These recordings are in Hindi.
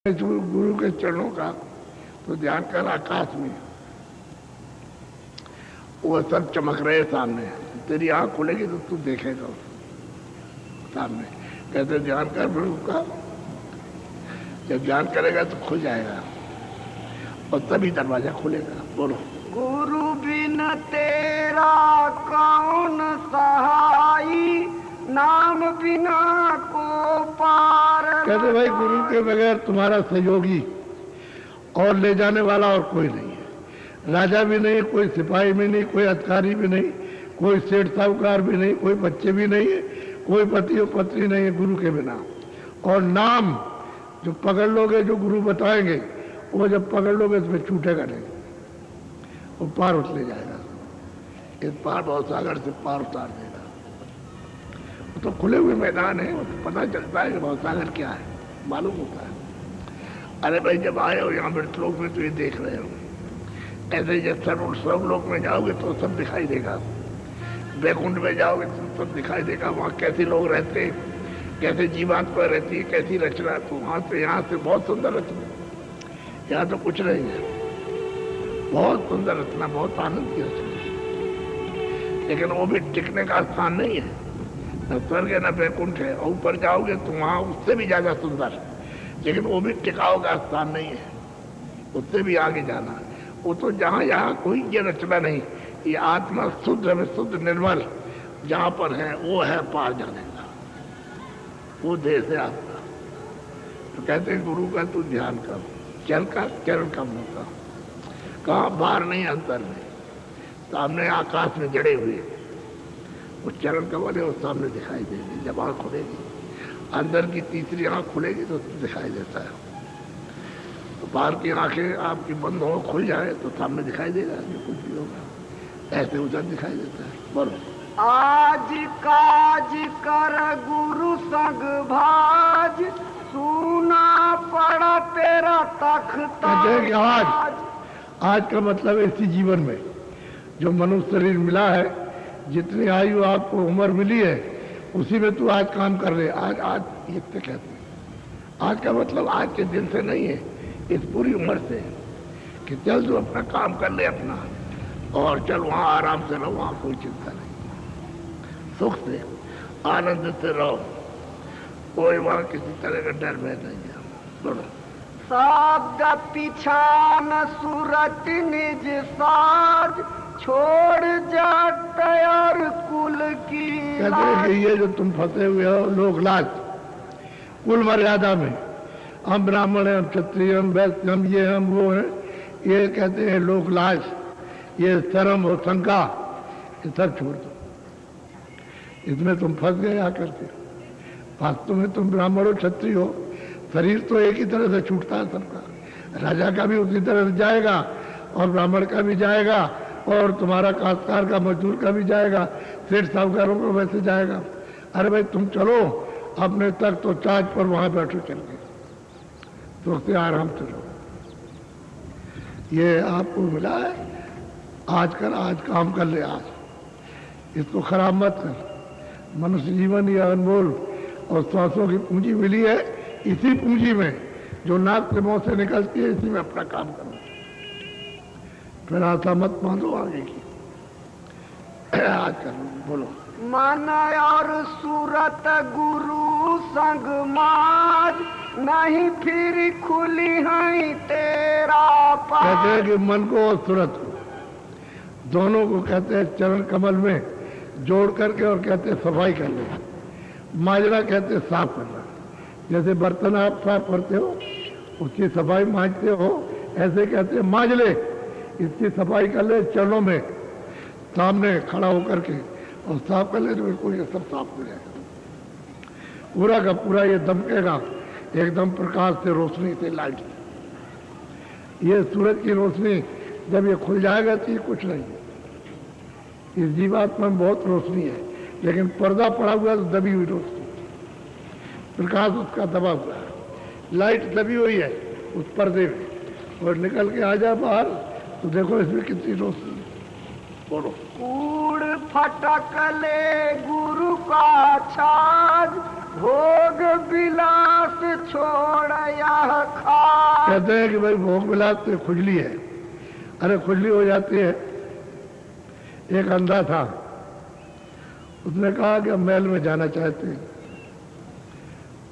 गुरु के चरणों का तो ध्यान कर आकाश में वो सब चमक रहे सामने। तेरी आंख खुलेगी तो तू देखेगा सामने। कहते ध्यान कर गुरु का, जब ध्यान करेगा तो खुल जाएगा और तभी दरवाजा खुलेगा। बोलो। गुरु बिन तेरा कौन सहाई, नाम बिना को पार। कहते भाई गुरु के बगैर तुम्हारा सहयोगी और ले जाने वाला और कोई नहीं है। राजा भी नहीं, कोई सिपाही भी नहीं, कोई अधिकारी भी नहीं, कोई सेठ साहूकार भी नहीं, कोई बच्चे भी नहीं है, कोई पति और पत्नी नहीं है गुरु के बिना। और नाम जो पकड़ लोगे, जो गुरु बताएंगे, वो जब पकड़ लोगे इसमें छूटेगा नहीं, वो पार उतले जाएगा। इस पार भवसागर से पार उतार देगा। वो तो खुले हुए मैदान है, वो तो पता चलता है कि भवसागर क्या है, मालूम होता है। अरे भाई जब आए हो यहाँ मृतलोक में तो ये देख रहे हो। ऐसे जब सर्वलोक में जाओगे तो सब दिखाई देगा। वैकुंठ में जाओगे तो सब दिखाई देगा। वहाँ कैसे लोग रहते हैं, कैसे जीवात्मा रहती है, कैसी रचना। तो वहाँ से यहाँ से बहुत सुंदर रचना, यहाँ तो कुछ नहीं है। बहुत सुंदर रचना, बहुत आनंद की रचना, लेकिन वो भी टिकने का स्थान नहीं है। न स्वर्ग है न वैकुंठ है। और ऊपर जाओगे तो वहाँ उससे भी ज्यादा सुंदर, लेकिन वो भी टिकाव का स्थान नहीं है, उससे भी आगे जाना। वो तो जहाँ यहाँ कोई ये रचना नहीं, ये आत्मा शुद्ध में शुद्ध निर्मल जहाँ पर है वो है पार जाने का, वो देश है आपका। तो कहते हैं गुरु का तू ध्यान कर, चल का चरण कम होता। कहाँ बाहर नहीं, अंतर में, सामने आकाश में जड़े हुए वो चरण कमल है, वो सामने दिखाई देगी। जब आँख खुलेगी, अंदर की तीसरी आँख खुलेगी तो दिखाई देता है। तो बाहर की आंखें आपकी बंद हो, खुल जाए तो सामने दिखाई देगा जो कुछ भी होगा। ऐसे उधर दिखाई देता है। बोलो। आज काज कर गुरु संग भाज, सुना पड़ा तेरा तख्त। आज का मतलब इसी जीवन में जो मनुष्य शरीर मिला है, जितनी आयु आपको उम्र मिली है, उसी में तू आज काम कर रहे। आज ये तो कहते हैं। आज का मतलब आज के दिन से नहीं है, इस पूरी उम्र से, कि चल तू अपना काम कर ले अपना, और चल वहां आराम से रहो, वहां कोई चिंता नहीं, सुख से आनंद से रहो, कोई वहां किसी तरह का डर में नहीं है। बोलो। शब्द पिछान सूरत निज साज, छोड़ जाट और कुल की। कहते हैं कि ये जो तुम फंसे हुए हो लोग लाज, कुल मर्यादा में, हम ब्राह्मण हैं, हम क्षत्रिय, हम वैश्य, हम ये हम वो हैं, ये कहते हैं लोग लाज, ये शर्म और शंका, ये सब छोड़ दो। इसमें तुम फंस गए आकर के। वास्तव में तुम ब्राह्मण हो, क्षत्रिय हो, शरीर तो एक ही तरह से छूटता है सबका। राजा का भी उसी तरह से जाएगा, और ब्राह्मण का भी जाएगा, और तुम्हारा काश्तकार का, मजदूर का भी जाएगा, सेठ साहूकारों का वैसे जाएगा। अरे भाई तुम चलो अपने तक तो चार्ज पर, वहां बैठो चल के, तो आराम से रहो। ये आपको मिला है, आज कर, आज काम कर ले, आज इसको खराब मत कर। मनुष्य जीवन यह अनमोल और श्वासों की पूंजी मिली है, इसी पूंजी में जो नाक से मुंह से निकलती है, इसी में अपना काम करो। फिर आशा मत बांधो आगे की। आज करो। बोलो। मन और सूरत गुरु संग माज, नहीं फिर खुली है तेरा पार। कहते हैं कि मन को और सूरत को दोनों को कहते हैं चरण कमल में जोड़ करके, और कहते हैं सफाई कर ले। मांजना कहते हैं साफ करना। जैसे बर्तन आप साफ करते हो, उसकी सफाई मांजते हो, ऐसे कहते हैं मांज ले, इसकी सफाई कर ले चरणों में, सामने खड़ा होकर के, और साफ कर ले तो बिल्कुल ये सब साफ हो जाएगा। पूरा का पूरा ये दमकेगा एकदम प्रकाश से, रोशनी से, लाइट से। ये सूरज की रोशनी जब ये खुल जाएगा तो ये कुछ नहीं है। इस जीवात्मा में बहुत रोशनी है, लेकिन पर्दा पड़ा हुआ है तो दबी हुई रोशनी, प्रकाश उसका दबा हुआ है, लाइट दबी हुई है उस पर्दे में, और निकल के आ जाए बाहर तो देखो इसमें कितनी रोशनी है। बोलो। कूड़ फटक ले गुरु का छाज, भोग विलास छोड़ यह खा। कहते हैं कि भाई भोग विलास तो खुजली है। अरे खुजली हो जाती है। एक अंधा था, उसने कहा कि हम महल में जाना चाहते हैं।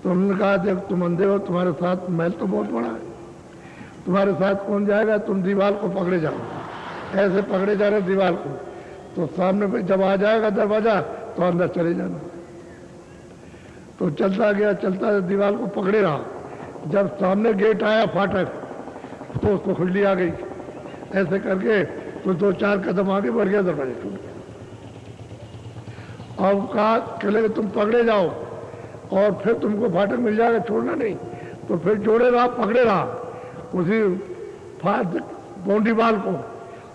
तो उन्होंने कहा जब तुम अंधे हो, तुम्हारे साथ महल तो बहुत बड़ा है, तुम्हारे साथ कौन जाएगा, तुम दीवार को पकड़े जाओ। ऐसे पकड़े जा रहे दीवार को, तो सामने पे जब आ जाएगा दरवाजा तो अंदर चले जाना। तो चलता गया, चलता दीवार को पकड़े रहा। जब सामने गेट आया फाटक, तो उसको खुजली आ गई। ऐसे करके तो 2-4 कदम आगे बढ़ गया, दरवाजा टूट गया। अब कहा चले तुम पकड़े जाओ और फिर तुमको फाटक मिल जाएगा, छोड़ना नहीं। तो फिर जोड़े रहा, पकड़े रहा, उसी बाउंड्री वाल को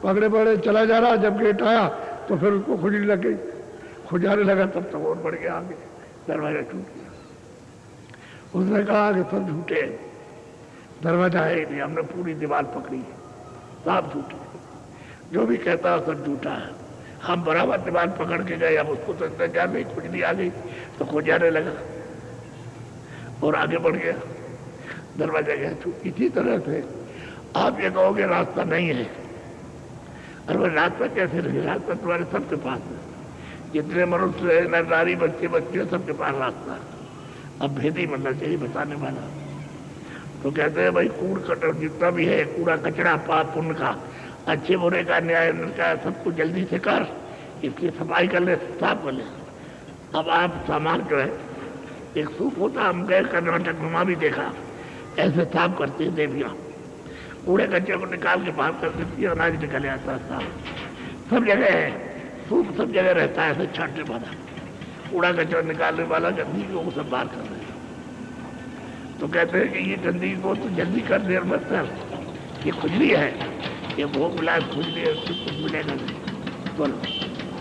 पकड़े पकड़े चला जा रहा। जब गेट आया तो फिर उसको खुजली लग गई, खुजाने लगा। तब तक और बढ़ गया आगे, दरवाजा टूट गया। उसने कहा कि सब झूठे हैं, दरवाजा है नहीं, हमने पूरी दीवार पकड़ी है, सब झूठे। जो भी कहता है सब झूठा है। हम बराबर दीवार पकड़ के गए, अब उसको तो इंतजार नहीं, खुजली आ गई तो खुजाने लगा और आगे बढ़ गया, दरवाजा गया छूट। इसी तरह से आप ये कहोगे रास्ता नहीं है। अरे रास्ता कैसे नहीं, रास्ता तुम्हारे सबके पास है। जितने मनुष्य है, नारी, बच्चे बच्चे, सबके पास रास्ता है। अब भेदी बनना चाहिए बताने वाला। तो कहते हैं भाई कूड़ कटर जितना भी है, कूड़ा कचरा पाप पुण्य का, अच्छे बुरे का, न्याय का, सबको जल्दी से कर, इसकी सफाई कर ले, साफ कर ले। अब आप सामान जो है, एक सूप होता, हम गए कर्नाटक में, वहां भी देखा ऐसे साफ करती है देवियां, कूड़े कचरे को निकाल के बाहर कर देती है, अनाज निकल आता है साफ। सब जगह है सूप, सब जगह रहता है ऐसे छांटने वाला, कूड़ा कचरा निकालने वाला, गंदगी को सब बाहर कर रहे हैं। तो कहते हैं कि ये गंदगी को तो जल्दी कर, देर मत कर, ये खुजली है, ये भोग विलास खुजली है, उससे कुछ मिलेगा नहीं। बोलो।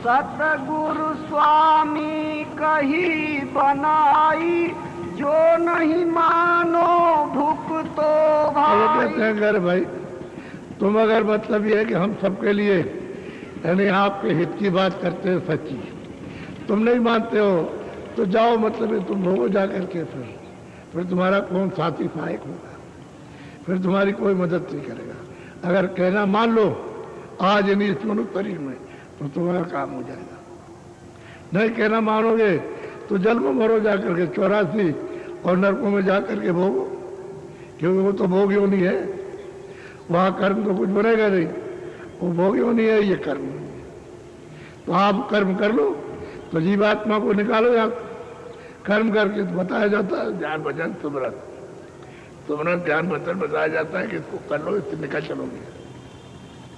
सतगुरु स्वामी कही बनाई, जो नहीं मानो भुगतो भाई। कहते हैं अगर भाई तुम अगर मतलब ये है कि हम सबके लिए यानी आपके हित की बात करते हैं सच्ची, तुम नहीं मानते हो तो जाओ, मतलब तुम भोगो जा करके, फिर तुम्हारा कौन साथी सहायक होगा, फिर तुम्हारी कोई मदद नहीं करेगा। अगर कहना मान लो आज नहीं इस मनुष्य शरीर में, तो तुम्हारा काम हो जाएगा। नहीं कहना मानोगे तो जल में मरो जा करके 84 और नरकों में जा करके भोगो, क्योंकि वो तो भोग योनि है, वहां कर्म तो कुछ बनेगा नहीं, वो भोग योनि है, ये कर्म नहीं है। तो आप कर्म कर लो तो जीवात्मा को निकालो, या कर्म करके तो बताया जाता है ध्यान भजन सुमरन, सुमरन ध्यान भजन बताया जाता है कि इसको कर लो, इससे निकल चलोगे,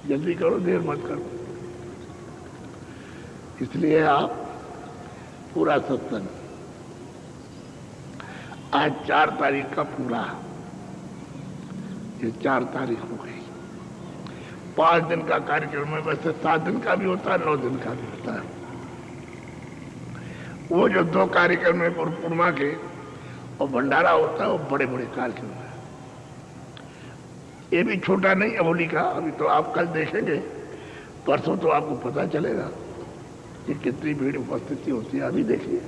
जल्दी करो, देर मत करो। इसलिए आप पूरा सत्संग आज 4 तारीख का पूरा, ये 4 तारीख हो गई। 5 दिन का कार्यक्रम है, वैसे 7 दिन का भी होता है, 9 दिन का भी होता है। वो जो 2 कार्यक्रम है गुरु पूर्णिमा के और भंडारा होता है, वो बड़े बड़े कार्यक्रम है। ये भी छोटा नहीं है होली का, अभी तो आप कल देखेंगे, परसों तो आपको पता चलेगा कि कितनी भीड़ उपस्थिति होती है। अभी देखिए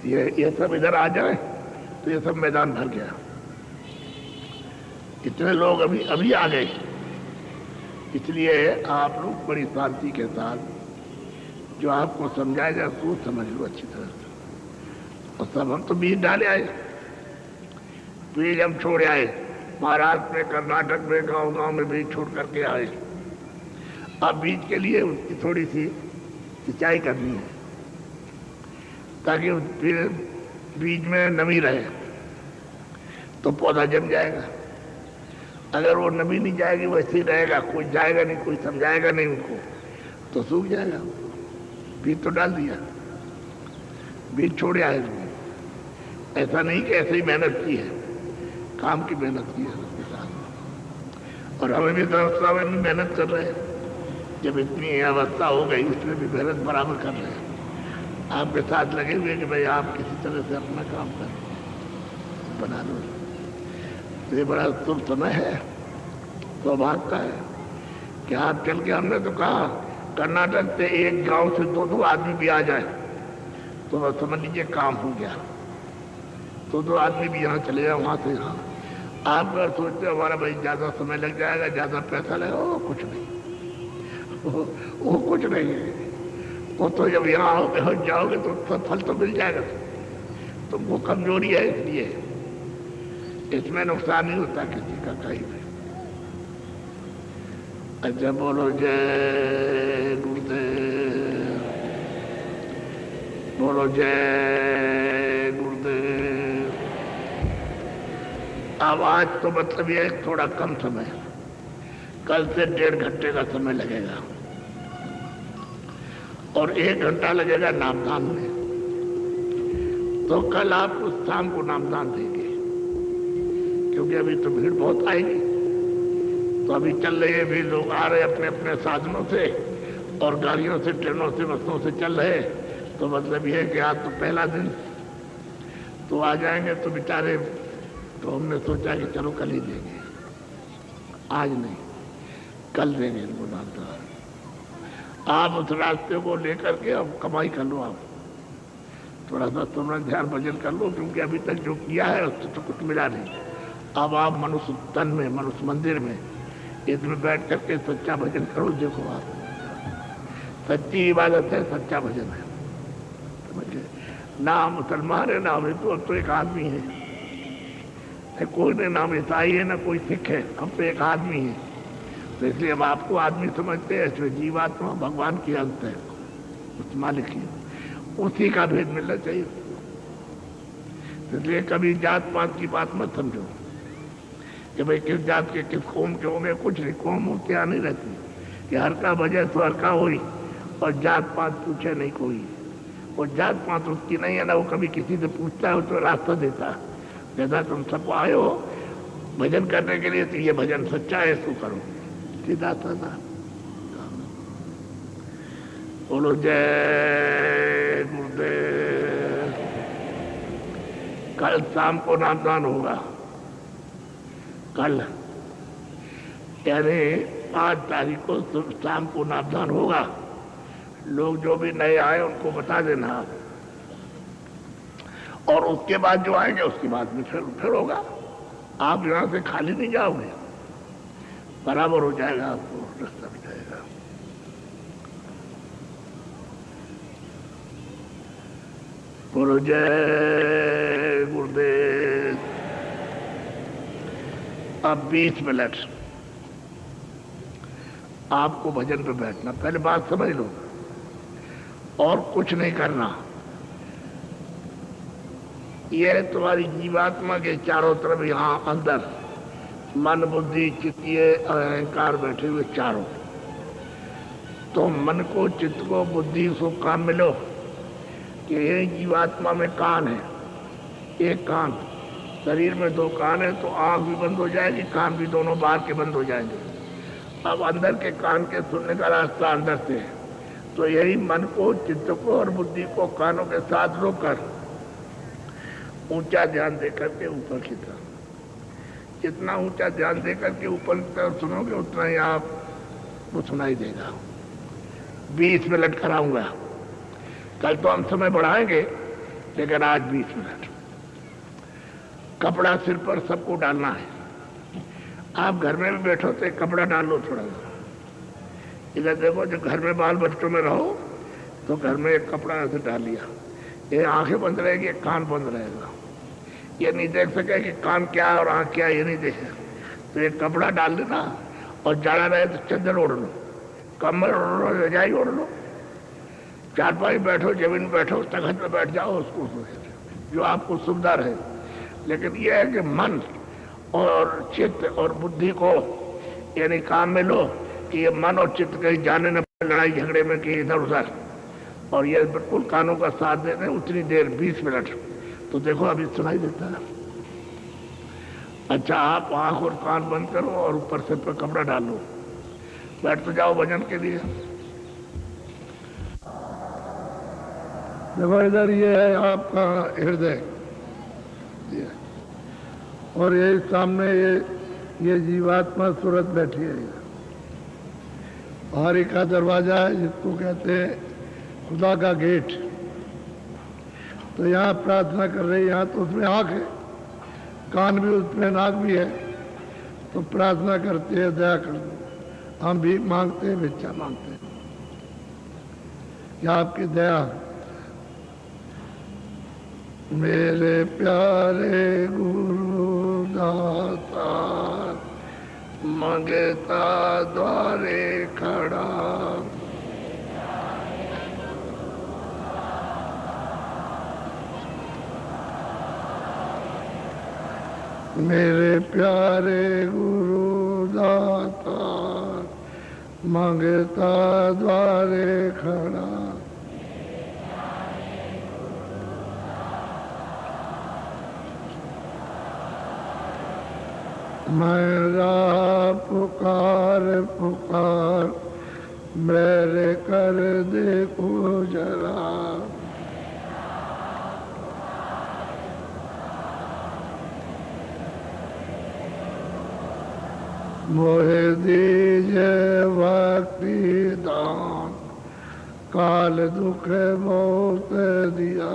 ये सब इधर आ जाए तो ये सब मैदान भर गया, इतने लोग अभी आ गए। इसलिए आप लोग बड़ी शांति के साथ जो आपको समझाया जाए सोच समझ लो अच्छी तरह से। और सब हम तो बीज डाले आए, बीज हम छोड़ आए, महाराष्ट्र में, कर्नाटक में, गांव-गांव में बीज छोड़ करके आए। अब बीज के लिए उसकी थोड़ी सी सिंचाई करनी है ताकि फिर बीज में नमी रहे, तो पौधा जम जाएगा। अगर वो नमी नहीं जाएगी, वैसे ही रहेगा, कोई जाएगा नहीं, कोई समझाएगा नहीं उनको, तो सूख जाएगा। बीज तो डाल दिया, बीज छोड़े आए। ऐसा नहीं कि ऐसे ही मेहनत की है, काम की मेहनत की है। और हमें भी अवस्था में भी मेहनत कर रहे हैं, जब इतनी अवस्था हो गई उसमें भी मेहनत बराबर कर रहे हैं। आपके साथ लगे हुए कि भाई आप किसी तरह से अपना काम कर बना लो। तो ये बड़ा शुभ समय है, सौभाग्य का है कि आप चल के, हमने तो कहा कर्नाटक से एक गांव से 2-2 आदमी भी आ जाए तो बस समझ लीजिए काम हो गया। तो आदमी भी यहाँ चले जाए, वहां से यहाँ। आप अगर सोचते हो हमारा भाई ज्यादा समय लग जाएगा, ज्यादा पैसा लगेगा, वो कुछ नहीं, वो कुछ नहीं है। वो तो जब यहाँ आओगे हो जाओगे तो सब फल तो मिल जाएगा। तुमको कमजोरी है इसलिए, इसमें नुकसान नहीं होता किसी का कहीं भी। अच्छा बोलो जय गुरुदेव, बोलो जय गुरुदेव। अब आज तो मतलब ये थोड़ा कम समय, कल से 1.5 घंटे का समय लगेगा और 1 घंटा लगेगा नामदान में। तो कल आप उस शाम को नामदान देंगे, क्योंकि अभी तो भीड़ बहुत आएगी। तो अभी चल रहे भी लोग आ रहे अपने अपने साधनों से और गाड़ियों से, ट्रेनों से, बसों से चल रहे। तो मतलब ये है कि आज तो पहला दिन तो आ जाएंगे तो बेचारे, तो हमने सोचा कि चलो कल ही देंगे, आज नहीं कल देंगे इनको नामदान। आप उस रास्ते को लेकर के अब कमाई कर लो, आप थोड़ा सा सुमरन ध्यान भजन कर लो, क्योंकि अभी तक जो किया है उससे तो कुछ मिला नहीं। अब आप मनुष्य तन में, मनुष्य मंदिर में, इसमें बैठ करके सच्चा भजन करो। देखो आप, सच्ची इबादत है, सच्चा भजन है, समझे ना। मुसलमान है ना हिंदू, तो एक आदमी है, कोई ने नाम ईसाई है ना कोई सिख है, हम तो एक आदमी है। तो इसलिए हम आपको आदमी समझते हैं, इसमें जीवात्मा भगवान की अंत है, उस मालिक की, उसी का भेद मिलना चाहिए। इसलिए कभी जात पात की बात मत समझो कि भाई किस जात के किस कौम के होंगे, कुछ नहीं, कौम होते यहाँ नहीं रहती कि हर का बजे तो हर का हुई और जात पात पूछे नहीं कोई। और जात पात उसकी नहीं है ना, वो कभी किसी से पूछता है तो रास्ता देता है, जैसा तुम सब आए हो भजन करने के लिए, तो ये भजन सच्चा है, इसको करो, सीधा साधा। बोलो जय गुरुदेव। कल शाम को नामदान होगा, कल यानी 5 तारीख को शाम को नामदान होगा। लोग जो भी नए आए उनको बता देना, और उसके बाद जो आएंगे उसके बाद में फिर होगा। आप यहाँ से खाली नहीं जाओगे, बराबर हो जाएगा, आपको रास्ता भी जाएगा। बोलो जय गुरुदेव। अब 20 मिनट आपको भजन पे बैठना, पहले बात समझ लो, और कुछ नहीं करना। ये तुम्हारी जीवात्मा के चारों तरफ यहाँ अंदर मन, बुद्धि, चित्तीय, अहंकार बैठे हुए चारों। तो मन को, चित्त को, बुद्धि को काम मिलो कि ये जीवात्मा में कान है, एक कान, शरीर में 2 कान है, तो आंख भी बंद हो जाएगी, कान भी दोनों बाहर के बंद हो जाएंगे। अब अंदर के कान के सुनने का रास्ता अंदर से है। तो यही मन को, चित्त को और बुद्धि को कानों के साथ रोककर ऊंचा ध्यान देकर के ऊपर की तरफ, जितना ऊंचा ध्यान देकर के ऊपर की तरफ सुनोगे उतना ही आपको सुनाई देगा। 20 मिनट कराऊंगा, कल तो हम समय बढ़ाएंगे, लेकिन आज 20 मिनट। कपड़ा सिर पर सबको डालना है। आप घर में भी बैठो तो एक कपड़ा डाल लो थोड़ा सा। इधर देखो, जो घर में बाल बच्चों में रहो तो घर में एक कपड़ा ऐसे डाल लिया, ये आंखें बंद रहेगी, कान बंद रहेगा, ये नहीं देख सके कि कान क्या है और आंख क्या है, ये नहीं देखे। तो एक कपड़ा डाल देना, और जाड़ा रहे तो चद्दर ओढ़ लो, कम्बल ओढ़ लो, रजाई ओढ़ लो, चारपाई बैठो, जमीन में बैठो, तखत में बैठ जाओ, उसको जो आपको सुविधा रहे। लेकिन यह है कि मन और चित्त और बुद्धि को यानी काम में लो कि ये मन और चित्त कहीं जाने न पड़े लड़ाई झगड़े में कि इधर उधर, और ये बिल्कुल कानों का साथ दे दें उतनी देर, 20 मिनट। तो देखो अभी सुनाई देता है। अच्छा, आप आंख और कान बंद करो और ऊपर से पर कपड़ा डालो, बैठ तो जाओ भजन के लिए। देखो इधर ये है आपका हृदय, और ये सामने ये जीवात्मा सूरत बैठी है। बाहरी का दरवाजा है जिसको कहते हैं खुदा का गेट, तो यहाँ प्रार्थना कर रहे, यहाँ तो उसमें आँख है, कान भी उसमें, नाक भी है, तो प्रार्थना करते हैं दया कर दो। हम भी मांगते हैं, भिक्षा मांगते हैं कि आपकी दया। मेरे प्यारे गुरु दाता, मंगता द्वारे खड़ा, मेरे प्यारे गुरु दाता, मंगता द्वारे खड़ा, मेरा पुकार पुकार मेरे कर देखो जरा, मोहे दीजे भक्ति दान, काल दुख बहुत दिया,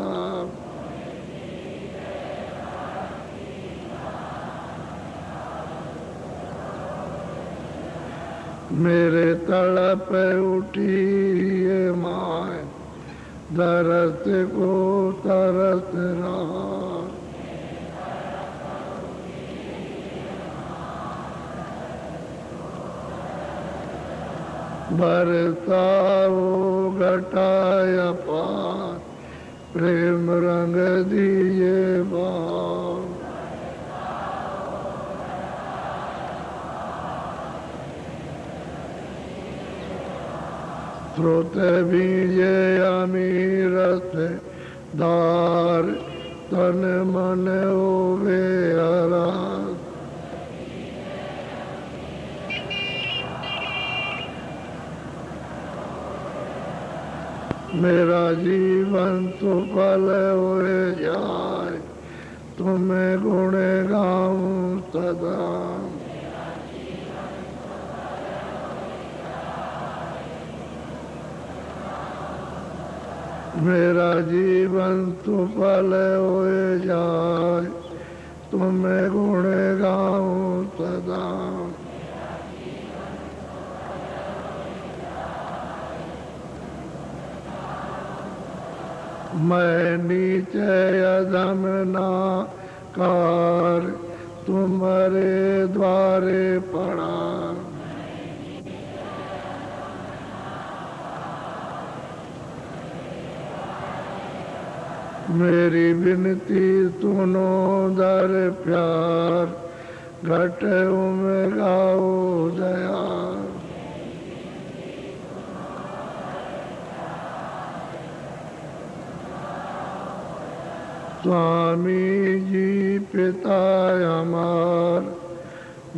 मेरे तड़प उठी ये माए, दरस को तरस रहा, बरसाओ घटाया पार, प्रेम रंग दिए बार, स्रोत बीजे अमीरत दार, तन मन होवे हरा, मेरा जीवन सुफल होए जाए, तुम्हें गुण गाऊं सदा, मेरा जीवन सुफल होए जाए, तुम्हें गुण गाऊं सदा, मैं नीचे अधम ना कार, तुम्हारे द्वारे पड़ा, मेरी विनती सुनो दर प्यार, घट में गाओ दया, स्वामी जी पिता हमार,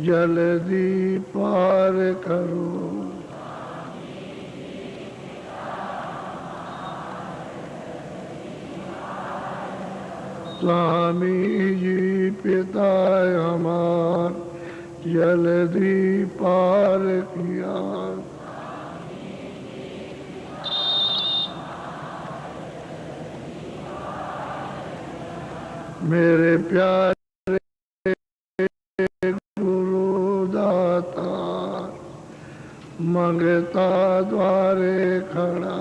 जल्दी पार करो, स्वामी जी पिता हमार, जल्दी पार किया, मेरे प्यारे गुरु दाता, मंगता द्वारे खड़ा,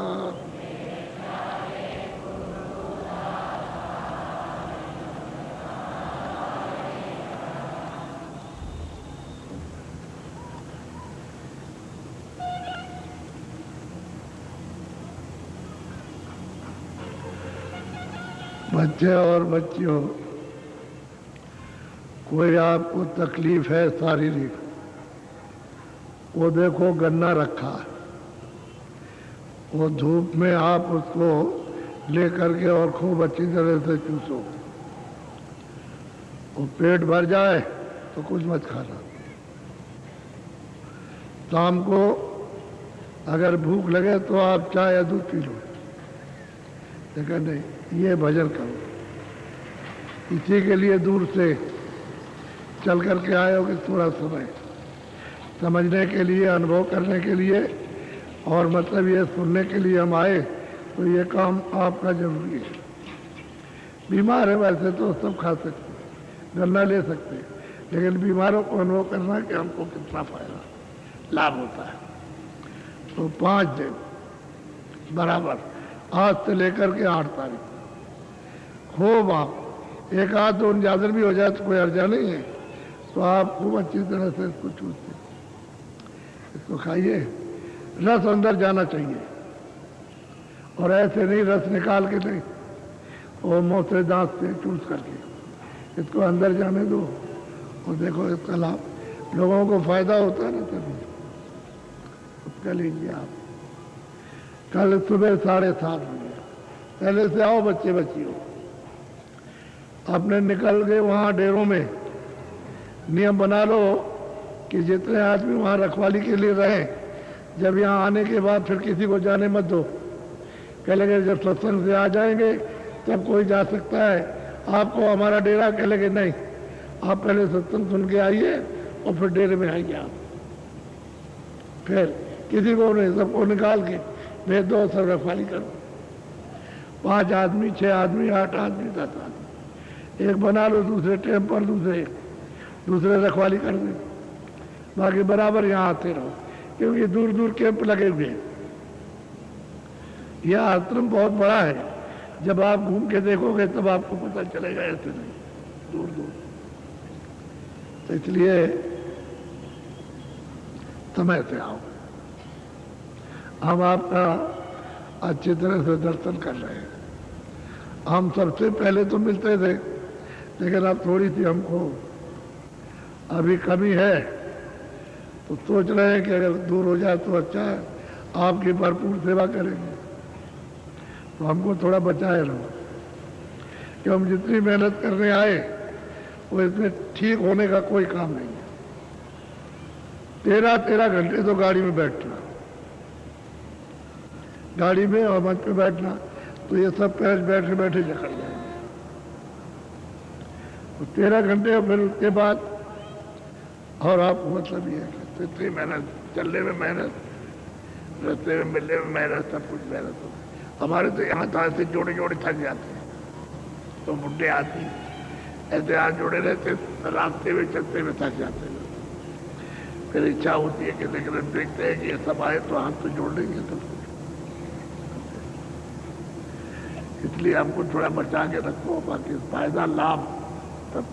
बच्चे और बच्चियों, कोई आपको तकलीफ है शारीरिक, वो देखो गन्ना रखा है, वो धूप में आप उसको लेकर के और खूब अच्छी तरह से चूसो, वो पेट भर जाए तो कुछ मत खाना। शाम को अगर भूख लगे तो आप चाय या दूध पी लो, लेकिन नहीं, ये भजन करो। इसी के लिए दूर से चल करके आए हो कि थोड़ा समय समझने के लिए, अनुभव करने के लिए, और मतलब ये सुनने के लिए हम आए, तो ये काम आपका जरूरी है। बीमार है वैसे तो सब खा सकते, गन्ना ले सकते, लेकिन बीमारों को अनुभव करना कि हमको कितना फायदा लाभ होता है। तो 5 दिन बराबर आज से लेकर के 8 तारीख खूब आप एक आध 2 ज्यादा भी हो जाए तो कोई अर्जा नहीं है, तो आप खूब अच्छी तरह से इसको चूसते, इसको खाइए। रस अंदर जाना चाहिए और ऐसे नहीं रस निकाल के नहीं, और मुंह से दांत से चूस करके इसको अंदर जाने दो और देखो इसका लाभ लोगों को फायदा होता है ना। तभी उसका लीजिए आप कल सुबह 7:30 बजे पहले से आओ बच्चे बच्चियों, अपने निकल गए वहाँ डेरों में नियम बना लो कि जितने आदमी वहाँ रखवाली के लिए रहे, जब यहाँ आने के बाद फिर किसी को जाने मत दो। कह लगे जब सत्संग से आ जाएंगे तब कोई जा सकता है, आपको हमारा डेरा कह लगे नहीं, आप पहले सत्संग सुन के आइए और फिर डेरे में आइए आप। फिर किसी को नहीं, सबको निकाल के भेज दो, सब रखवाली करो। 5 आदमी 6 आदमी 8 आदमी 10 आदमी एक बना लो, दूसरे टेम पर दूसरे रखवाली कर दे, बाकी बराबर यहाँ आते रहो, क्योंकि दूर दूर कैंप लगे हुए हैं। यह आश्रम बहुत बड़ा है, जब आप घूम के देखोगे तब आपको पता चलेगा, ऐसे नहीं दूर दूर। तो इसलिए समय से आओ। हम आपका अच्छी तरह से दर्शन कर रहे हैं। हम सबसे पहले तो मिलते थे, लेकिन अब थोड़ी सी हमको अभी कमी है, तो सोच रहे हैं कि अगर दूर हो जाए तो अच्छा है, आपकी भरपूर सेवा करेंगे। तो हमको थोड़ा बचाए रहो कि हम जितनी मेहनत करने आए वो इसमें ठीक होने का कोई काम नहीं है। 13 घंटे तो गाड़ी में बैठना, गाड़ी में और मंच पे बैठना, तो ये सब पैर बैठे बैठे जकड़ जाएंगे। तो 13 घंटे और फिर उसके बाद और आपको मतलब ये है कि इतनी मेहनत, चलने में मेहनत, रास्ते में मिलने में मेहनत, सब कुछ मेहनत होती है। हमारे तो यहाँ तो ऐसे जोड़े जोड़े थक जाते हैं, तो बुढ़े आदमी ऐसे हाथ जोड़े रहते, रास्ते में चलते में थक जाते हैं। फिर इच्छा होती है कि लेकिन देखते हैं कि ये सब आए तो हाथ तो जोड़ लेंगे सब। इसलिए हमको थोड़ा बचा के रखो, बाकी फायदा लाभ सब